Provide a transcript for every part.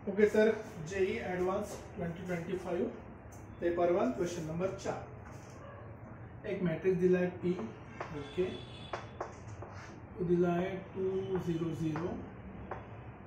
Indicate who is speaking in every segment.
Speaker 1: Okay sir, JEE advance 2025 paper 1 question number 4. एक matrix दिला आहे P. ओके, तो दिला आहे 2 0 0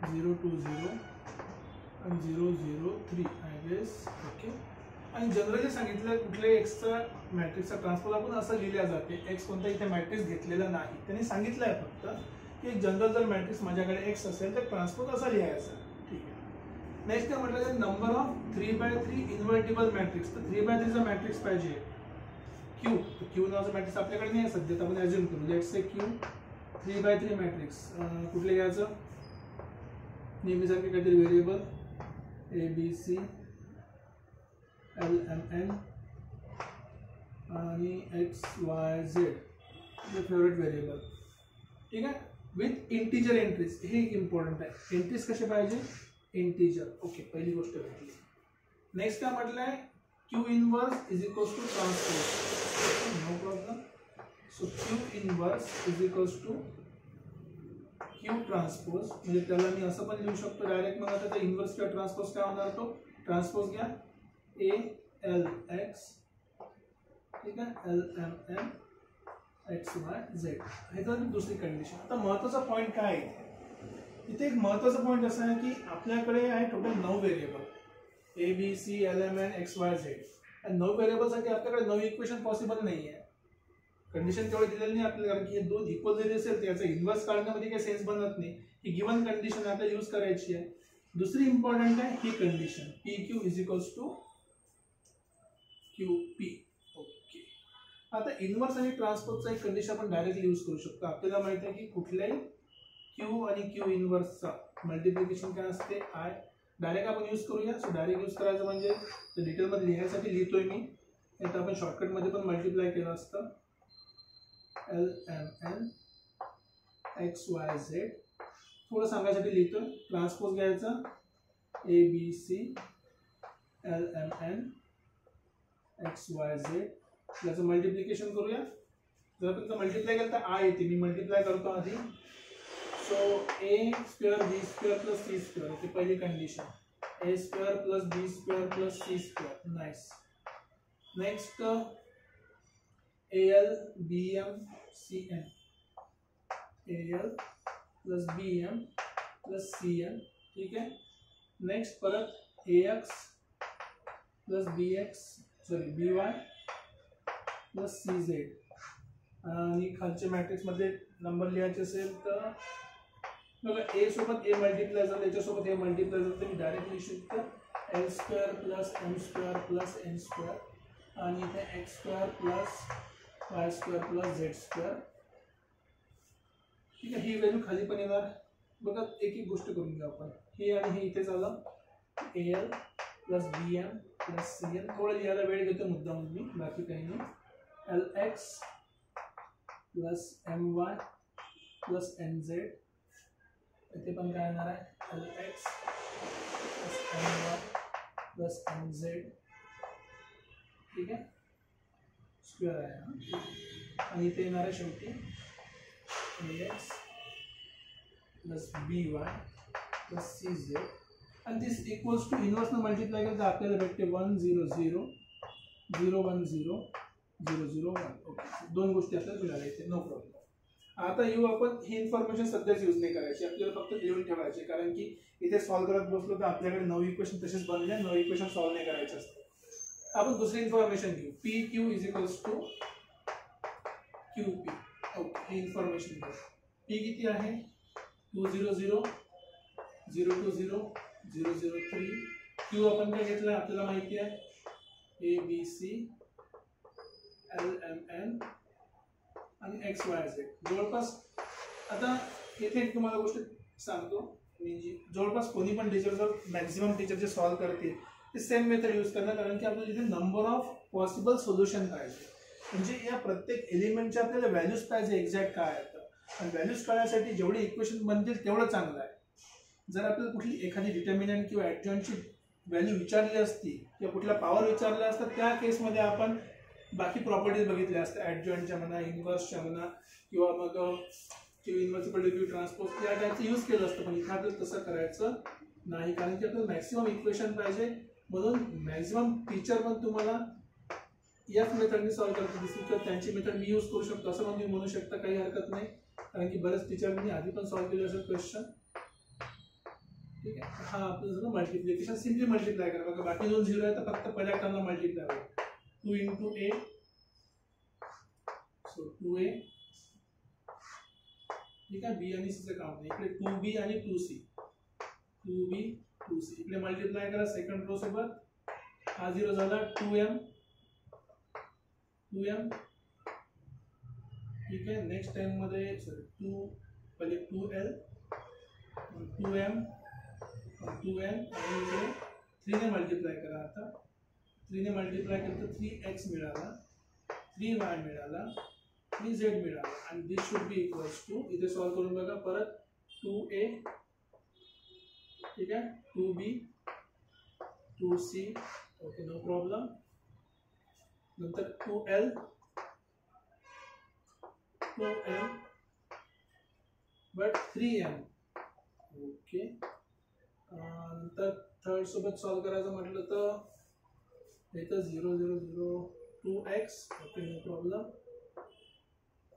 Speaker 1: 0 2 0 आणि 0 0 3 आय गेस. ओके, आणि जनरली सांगितलं कुठल्याही एक्सचा मॅट्रिक्सचा ट्रान्सपोज आपण असं लिहिल्या जाते. एक्स कोणता इथे मॅट्रिक्स घेतलेला नाही, त्यांनी सांगितलं आहे फक्त की एक जनरल जर मॅट्रिक्स माझ्याकडे एक्स असेल तर ट्रान्सपोज असा लिहायचा. ठीक आहे. नेक्स्ट काय म्हटलं तर नंबर ऑफ 3/3 इन्व्हर्टिबल मॅट्रिक्स. तर 3/3 चा मॅट्रिक्स पाहिजे क्यू. क्यू नावाचा मॅट्रिक्स आपल्याकडे नाही सध्या, तर आपण अज्युम करू. Let's say Q 3/3 matrix. कुठले घ्यायचं? नेहमीसारखे काहीतरी व्हेरिएबल ABC LMN आणि XYZ हे फेवरेट व्हेरिएबल. ठीक आहे, विथ इंटीजर एंट्रीज. हे इम्पॉर्टंट आहे. एंट्रीज कसे पाहिजे? इंटीजर. ओके, पहिली गोष्ट भेटली. नेक्स्ट काय म्हटलंय? Q inverse is equals to transpose. No problem. So Q inverse is equals to Q transpose. म्हणजे त्याला मी असं पण लिहू शकतो डायरेक्ट. मग आता ते इनवर्स किंवा ट्रान्सपोज काय होणार? तो ट्रान्सपोज घ्या ALX. ठीक आहे, LMN XYZ. हे तर दुसरी कंडिशन. आता महत्त्वाचा पॉईंट काय आहे इथे? एक महत्त्वाचा पॉईंट असा आहे की आपल्याकडे आहे total 9 variable ABC LMN XYZ. आणि 9 व्हेरिएबलसाठी आपल्याकडे 9 इक्वेशन पॉसिबल नाही आहे. कंडिशन तेवढे दिलेली नाही आपल्याला, कारण की हे दोन इक्वल जरी असेल त्याचा इन्व्हर्स काढण्यामध्ये काही सेन्स बनत नाही. ही गिवन कंडिशन आपल्याला यूज करायची आहे. दुसरी इम्पॉर्टंट आहे ही condition PQ is equals to QP. Okay, आता इन्व्हर्स आणि ट्रान्सपोजचा एक कंडिशन आपण डायरेक्टली यूज करू शकतो. आपल्याला माहिती आहे की कुठल्याही क्यू आणि क्यू इनवर्सचा मल्टिप्लिकेशन काय असते? आय. डायरेक्ट आपण यूज करूया. सो डायरेक्ट यूज करायचं म्हणजे डिटेलमध्ये लिहायसाठी लिहितोय मी. नाही तर आपण शॉर्टकटमध्ये पण मल्टिप्लाय केलं असतं. LMN XYZ. थोडं सांगायसाठी लिहितोय. ट्रान्सपोज घ्यायचा ABC LMN XYZ. याचं मल्टिप्लिकेशन करूया. जर आपण मल्टिप्लाय केलं तर आय येते. मी मल्टिप्लाय करतो आधी. So A square B square plus C square. ही पहिली condition. A square plus B square plus C square. Nice. Next AL BM CN. AL plus BM plus CN. ठीक आहे. नेक्स्ट परत AX plus BY plus CZ. आणि खालच्या matrix मध्ये number लिहायचे असेल तर बघा A सोबत A मल्टिप्लाय झालं, याच्यासोबत हे मल्टिप्लाय झालं तर मी डायरेक्ट लिहू शकतो L square plus M square plus N square आणि इथे X square plus Y square plus Z square. ठीक आहे, ही व्हॅल्यू खाली पण येणार. बघा एक एक गोष्ट करून घेऊ आपण. हे आणि हे इथे झालं AL plus BM plus CN. थोडं लिहायला वेळ घेतो मुद्दाम मी, बाकी काही नाही. LX plus MY plus NZ. इथे पण काय येणार आहे? LX plus MY plus NZ. ठीक आहे, स्क्वेअर आहे. आणि इथे येणार आहे शेवटी AX plus BY plus CZ. आणि दिस इक्वल्स टू इनवर्सनं मल्टिप्लाय केलं तर आपल्याला भेटते 1 0 0 0 1 0 0 0 1. ओके, दोन गोष्टी आपल्याला मिळाल्या इथे. No problem. आता येऊ आपण. ही इन्फॉर्मेशन सध्याच यूज नाही करायची, आपल्याला फक्त लिहून ठेवायची. कारण की इथे सॉल्व्ह करत बसलो तर आपल्याकडे 9 इक्वेशन तसेच बनले. 9 इक्वेशन सॉल्व्ह नाही करायचे असते. आपण दुसरी इन्फॉर्मेशन घेऊ. PQ is equals to QP. Okay, ही इन्फॉर्मेशन घेऊ. P किती आहे? 2 0 0 0 2 0 0 0 3. Q आपण काय घेतलं आपल्याला माहिती आहे ABC LMN आणि XYZ. जवळपास आता येथे तुम्हाला गोष्ट सांगतो मी, जी जवळपास कोणी पण टीचर जर मॅक्झिमम टीचर जे सॉल्व्ह करतील ते सेम मेथड यूज करणार. कारण की आपल्याला इथे नंबर ऑफ पॉसिबल सोल्युशन पाहिजे. म्हणजे या प्रत्येक एलिमेंटचे आपल्याला व्हॅल्यूज पाहिजे एक्झॅक्ट काय आहेत. आणि व्हॅल्यूज काढण्यासाठी जेवढे इक्वेशन बनतील तेवढं चांगलं आहे. जर आपल्याला कुठली एखादी डिटर्मिनंट किंवा ॲडजॉइंटची व्हॅल्यू विचारली असती किंवा कुठल्या पॉवर विचारल्या असतात, त्या केसमध्ये आपण बाकी प्रॉपर्टीज बघितल्या असतात. ॲडजॉइंटच्या म्हणा, इन्व्हर्सच्या म्हणा, किंवा मग inverse equal to Q transpose या टाईपचं यूज केलं असतं. पण इथं आपल्याला तसं करायचं नाही, कारण की आपल्याला मॅक्सिमम इक्वेशन पाहिजे, म्हणून मॅक्सिमम टीचर पण तुम्हाला याच मेथडने सॉल्व्ह करत दिसतील किंवा त्यांची मेथड मी यूज करू शकतो असं पण तुम्ही म्हणू शकता, काही हरकत नाही, कारण की बरेच टीचरनी आधी पण सॉल्व्ह केले असेल क्वेश्चन. ठीक आहे. हा आपलं झालं मल्टिप्लिकेशन. सिम्पली मल्टिप्लाय करा. बघा बाकी 2 0 आहे तर फक्त पहिल्या टर्मला मल्टिप्लाय करा. 2 into a, सो 2a. ठीक आहे. b आणि c चं काम नाही. इकडे 2b आणि 2c, 2b 2c. इकडे मल्टिप्लाय करा सेकंड रो सोबत. हा 0 झाला. 2m, 2m. ठीक आहे. नेक्स्ट टाइम मध्ये सॉरी 2 पहिले 2l, 2m, 2n आणि इकडे 3 ने मल्टिप्लाय करा. आता 3 ने मल्टिप्लाय केलं तर 3x मिळाला, 3y मिळाला, 3z मिळाला आणि दिस शुड बी इक्वल्स टू, इथे सॉल्व करून बघा परत 2a, ठीक आहे, 2b, 2c, okay no problem. नंतर 2l, 2m but 3m, okay. नंतर थर्ड सोबत सॉल्व करायचं म्हटलं तर इथं 0 0 0 2x, ओके नो प्रॉब्लेम.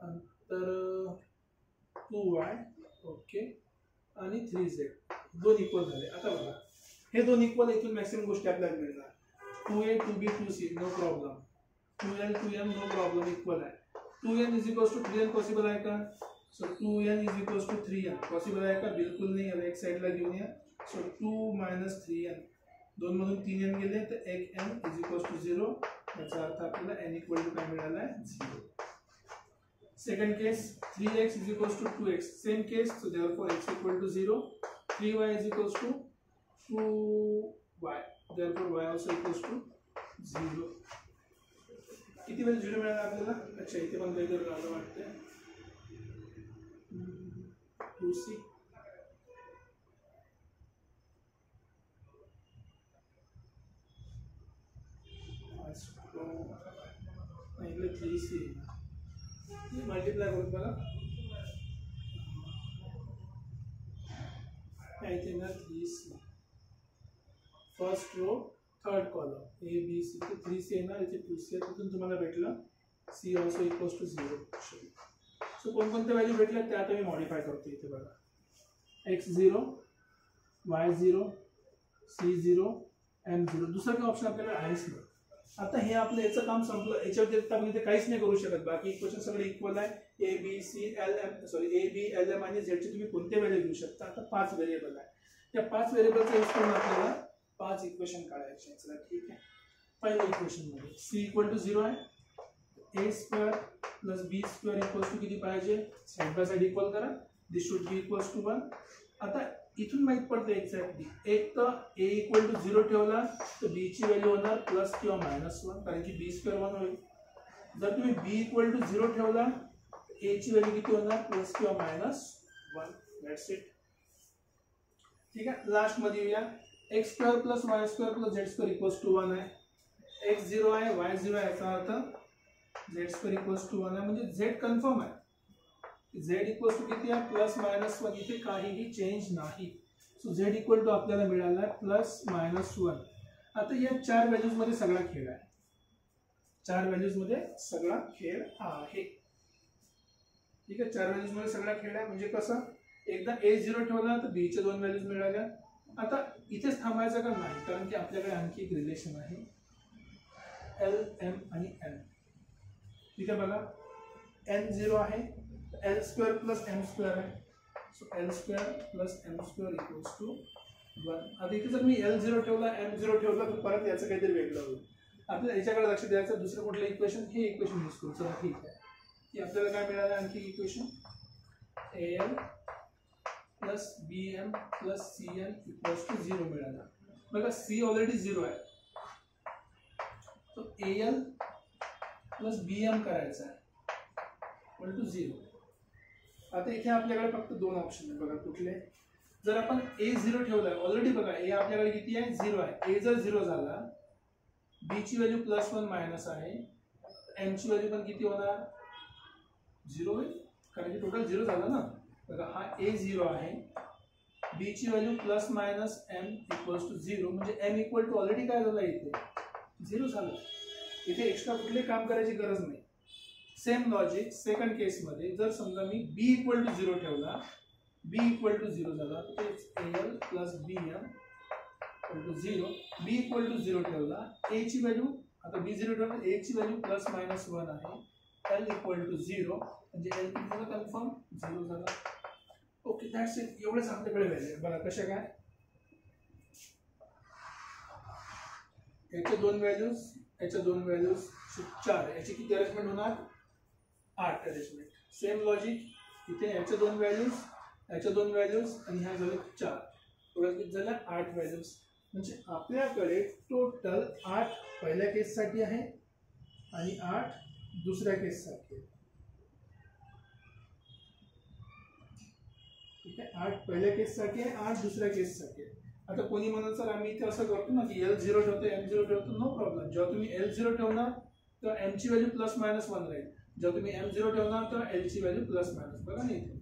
Speaker 1: नंतर 2y, ओके, आणि 3z, दोन इक्वल झाले. आता बघा हे दोन इक्वल, इथून मॅक्सिमम गोष्टी आपल्याला मिळणार. 2a, 2b, 2c no problem, 2l, 2m no problem, equal आहे. 2n is equals to 3n possible आहे का? So 2n is equals to 3n possible आहे का? बिलकुल नाही. याला एक साइडला घेऊन या. सो 2 minus 3n, 2 मधून 3n गेले तर 1n इज इक्वल्स टू 0. याचा अर्थ आपल्याला n इक्वल टू काय मिळाला आहे? 0. Second case 3x is equals to 2x, same case. So therefore x equal to 0. 3y is equals to 2y, therefore y also equals to 0. किती वेळ 0 मिळाला आपल्याला? अच्छा, इथे पण काहीतरी राहिलं वाटतं. 2c, इकडे 3c मल्टिप्लाय करून बघा. इथे ना 3c, first row third column a b c, तो 3c येणार, इथे 2c आहे, तिथून तुम्हाला भेटलं c also equals to 0. So कोणकोणत्या व्हॅल्यू भेटल्या त्या आता मी मॉडिफाय करतो. इथे बघा x0, y0, c0, m0, दुसरं काही ऑप्शन आपल्याला आहेच नाही. आता हे आपलं याचं काम संपलं. याच्या व्यतिरिक्त आपण इथे काहीच नाही करू शकत. बाकी इक्वेशन सगळे इक्वल आहे. A B C L M, sorry A B L M आणि झेड चे तुम्ही कोणते व्हॅल्यू घेऊ शकता. आता 5 व्हेरिएबल आहे. त्या 5 व्हेरिएबलचा यूज करून आपल्याला 5 इक्वेशन काढायचे. चला ठीक आहे. पहिल्या इक्वेशन मध्ये c इक्वल टू 0 आहे. a square plus b square equals to किती पाहिजे? साइड बाय साइड इक्वल करा. This should be equals to 1. आता इथून माहित पडतं एक्झॅक्टली, एक तर a इक्वल टू 0 ठेवला तर b ची व्हॅल्यू होणार प्लस किंवा -1, कारण की b स्क्वेअर 1 होईल. जर तुम्ही b इक्वल टू 0 ठेवला तर a ची व्हॅल्यू किती होणार? प्लस किंवा -1. That's it. ठीक आहे. लास्ट मध्ये येऊया. x square plus y square plus z square equals to 1 आहे. x 0 आहे, y 0 आहे, याचा अर्थ z स्क्वेअर इक्वल्स टू 1 आहे, म्हणजे z कन्फर्म आहे. z इक्वल्स टू किती आहे? प्लस -1. इथे काहीही चेंज नाही. सो z इक्वल टू आपल्याला मिळाला आहे प्लस -1. आता या 4 व्हॅल्यूज मध्ये सगळा खेळ आहे. 4 व्हॅल्यूज मध्ये सगळा खेळ आहे. ठीक आहे. 4 व्हॅल्यूज मध्ये सगळा खेळ आहे म्हणजे कसं? एकदा a 0 ठेवला तर b चे 2 व्हॅल्यूज मिळाल्या. आता इथेच थांबायचं का? नाही, कारण की आपल्याकडे आणखी एक रिलेशन आहे l m आणि n. ठीक आहे. बघा n 0 आहे, L square plus M square आहे. So L square plus M square equals to 1. आता इथे जर मी L0 ठेवला, M0 ठेवला तर परत याचं काहीतरी वेगळं होईल. आपल्याला याच्याकडे लक्ष द्यायचं. दुसरं कुठलं इक्वेशन? हे इक्वेशन यूज करू. चला ठीक आहे. की आपल्याला काय मिळालं? आणखी equation AL plus BM plus CN equals to 0 मिळाला. बघा C ऑलरेडी 0 आहे, तो AL प्लस BM करायचा आहे इक्वल टू 0. आता इथे आपल्याकडे फक्त 2 ऑप्शन आहेत. बघा कुठले? जर आपण a0 ठेवलाय ऑलरेडी, बघा a आपल्याकडे किती आहे? 0 आहे. a जर 0 झाला, b ची व्हॅल्यू +1 मायनस आहे, m ची व्हॅल्यू पण किती होणार? 0 होईल, कारण की टोटल 0 झालं ना. बघा हा a 0 आहे, बी ची value plus minus M equals to 0, म्हणजे एम इक्वल टू ऑलरेडी काय झालं इथे 0 झालं. इथे एक्स्ट्रा कुठले काम करायची गरज नाही. सेम लॉजिक सेकंड केसमध्ये जर समजा मी बी इक्वल टू 0 ठेवला, बी इक्वल टू 0 झाला तर L plus B M equal to 0. B equal to 0 ठेवला, ए ची व्हॅल्यू आता बी 0 ठेवला, ए ची व्हॅल्यू प्लस मायनस 1 आहे, एल इक्वल टू 0, म्हणजे एल किती कन्फर्म 0 झाला. Okay that's it. एवढंच आपल्याकडे व्हॅल्यू बघा कशा काय. याच्या दोन व्हॅल्यूज, याच्या दोन व्हॅल्यूज 4, याची किती अरेंजमेंट होणार 8 अरेंजमेंट. सेम लॉजिक इथे याच्या दोन व्हॅल्यूज, याच्या दोन व्हॅल्यूज आणि ह्या झाल्या 4, थोडं किती झाल्या 8 व्हॅल्यूज. म्हणजे आपल्याकडे टोटल 8 पहिल्या केससाठी आहे आणि 8 दुसऱ्या केससाठी आहे. ठीक आहे, 8 पहिल्या केससाठी आहे, 8 दुसऱ्या केससाठी आहे. आता कोणी म्हणत सर आम्ही इथे असं करतो ना की L0 ठेवतो M0 ठेवतो, नो प्रॉब्लेम. जेव्हा तुम्ही L0 ठेवणार तर M ची व्हॅल्यू प्लस मायनस 1 राहील, जेव्हा तुम्ही M0 ठेवणार तर L ची व्हॅल्यू प्लस मायनस. बघा ना इथे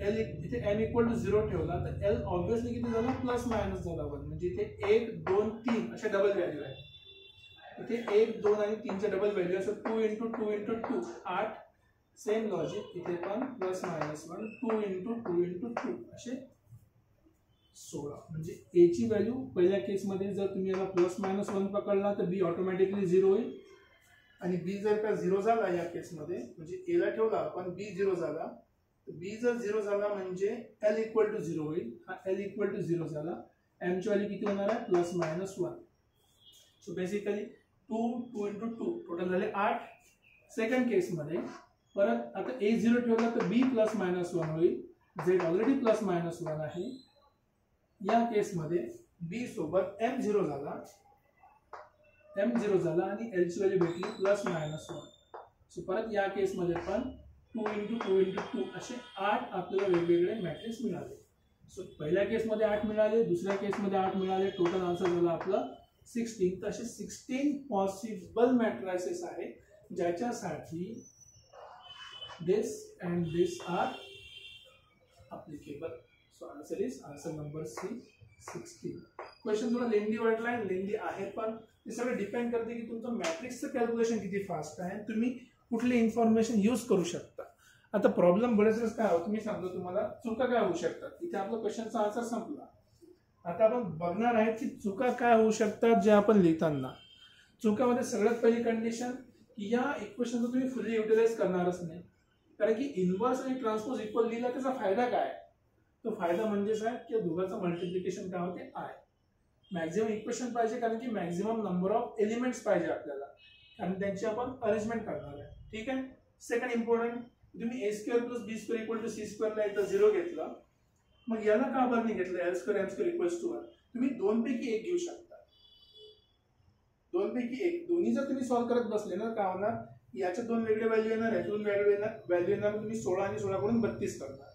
Speaker 1: L इथे M इक्वल टू 0 ठेवला तर L ऑब्विसली किती झाला प्लस मायनस झाला 1, म्हणजे इथे 1 2 3 अशा डबल व्हॅल्यू आहे. इथे 1 2 आणि 3 च्या डबल व्हॅल्यू असं 2 × 2 × 2 8. सेम लॉजिक इथे पण प्लस मायनस 1 2 × 2 × 2 असे 16. म्हणजे ए ची व्हॅल्यू पहिल्या केसमध्ये जर तुम्ही याला प्लस मायनस 1 पकडला तर बी ऑटोमॅटिकली 0 होईल, आणि बी जर का 0 झाला या केसमध्ये म्हणजे ए ला ठेवला आपण बी 0 झाला, बी जर 0 झाला म्हणजे एल इक्वल टू 0 होईल. हा एल इक्वल टू 0 झाला, एम ची व्हॅल्यू किती होणार आहे plus minus 1. So basically 2 2 × 2 total झाले 8. सेकंड केसमध्ये परत आता ए 0 ठेवला तर बी प्लस मायनस 1 होईल, झेड ऑलरेडी प्लस मायनस 1 आहे. या केसमध्ये बी सोबत एम 0 झाला, एम 0 झाला आणि एल ची व्हॅल्यू भेटली प्लस मायनस 1. सो परत या केसमध्ये पण 2 × 2 × 2 असे 8 आपल्याला वेगवेगळे मॅट्रिक्स मिळाले. सो पहिल्या केसमध्ये 8 मिळाले, दुसऱ्या केसमध्ये 8 मिळाले, टोटल आन्सर झाला आपलं 16. तर असे 16 पॉसिबल मॅट्रिसेस आहे ज्याच्यासाठी this and this are applicable. So answer is answer number C 16. Question थोडा लेंदी वाटलाय, लेंदी आहे, पण हे सगळं डिपेंड करते की तुमचं मॅट्रिक्सचं कॅल्क्युलेशन किती फास्ट आहे, तुम्ही कुठले इन्फॉर्मेशन यूज करू शकता. आता प्रॉब्लेम बरेच वेळेस काय होतं मी सांगतो तुम्हाला, चुका काय होऊ शकतात. इथे आपला क्वेश्चनचा आन्सर संपला. आता आपण बघणार आहे की चुका काय होऊ शकतात जे आपण लिहिताना. चुकामध्ये सगळ्यात पहिली कंडिशन की या इक्वेशनचं तुम्ही फुल्ली युटिलाइज करणारच नाही, कारण की इन्व्हर्स आणि ट्रान्सपोज इक्वल लिहिला त्याचा फायदा काय. तो फायदा म्हणजे काय की दोघांचं मल्टिप्लिकेशन काय होते आय. मॅक्झिमम इक्वेशन पाहिजे कारण की मॅक्झिमम नंबर ऑफ एलिमेंट्स पाहिजे आपल्याला, आणि त्यांची आपण अरेंजमेंट करणार आहे. ठीक आहे. सेकंड इम्पॉर्टंट, तुम्ही a² + b² = c² ला एकदा 0 घेतला, मग याला का बरं नाही घेतलं l² m² = 1. तुम्ही दोन पैकी एक घेऊ शकता, दोन पैकी एक. दोन्ही जर तुम्ही सॉल्व्ह करत बसले ना काय होणार, याच्या दोन वेगळे व्हॅल्यू येणार, याच्यातून व्हॅल्यू येणार, तुम्ही 16 आणि 16 कडून 32 करणार.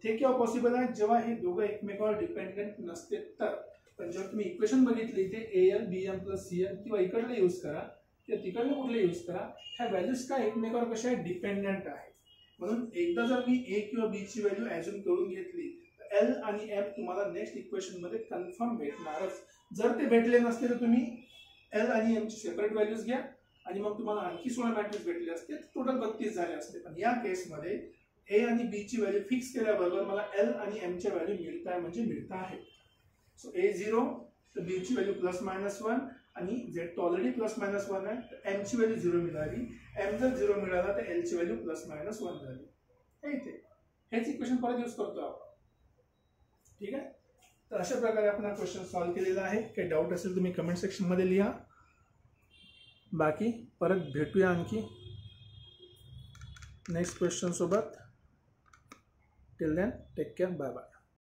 Speaker 1: ते केव्हा पॉसिबल आहे जेव्हा हे दोघं एकमेकावर डिपेंडेंट नसते तर. पण जेव्हा तुम्ही इक्वेशन बघितली ते AL BM + CN किंवा इकडले यूज करा किंवा तिकडले कुठले यूज करा, ह्या व्हॅल्यूज काय एकमेकावर कशा आहे डिपेंडेंट आहे. म्हणून एकदा जर मी A किंवा B ची व्हॅल्यू ॲज्युम करून घेतली तर L आणि M तुम्हाला नेक्स्ट इक्वेशन मध्ये कन्फर्म भेटणारच. जर ते भेटले नसते तर तुम्ही L आणि M ची सेपरेट व्हॅल्यूज घ्या आणि मग तुम्हाला आणखी 16 मॅट्रिक्स भेटले असते, टोटल 32 झाले असते. पण या केसमध्ये A आणि B ची व्हॅल्यू फिक्स केल्याबरोबर मला L आणि M च्या व्हॅल्यू मिळत आहे म्हणजे मिळत आहे. सो A 0 तर B ची व्हॅल्यू प्लस मायनस 1 आणि Z तो ऑलरेडी प्लस मायनस 1 आहे तर M ची व्हॅल्यू 0 मिळाली. M जर 0 मिळाला तर L ची व्हॅल्यू प्लस मायनस 1 झाली. हे इथे हेच इक्वेशन परत यूज करतो आपण. ठीक आहे. तर अशा प्रकारे आपण हा क्वेश्चन सॉल्व्ह केलेला आहे. काही डाऊट असेल तुम्ही कमेंट सेक्शन मध्ये लिहा. बाकी परत भेटूया आणखी नेक्स्ट क्वेश्चन सोबत. Till then take care, bye bye.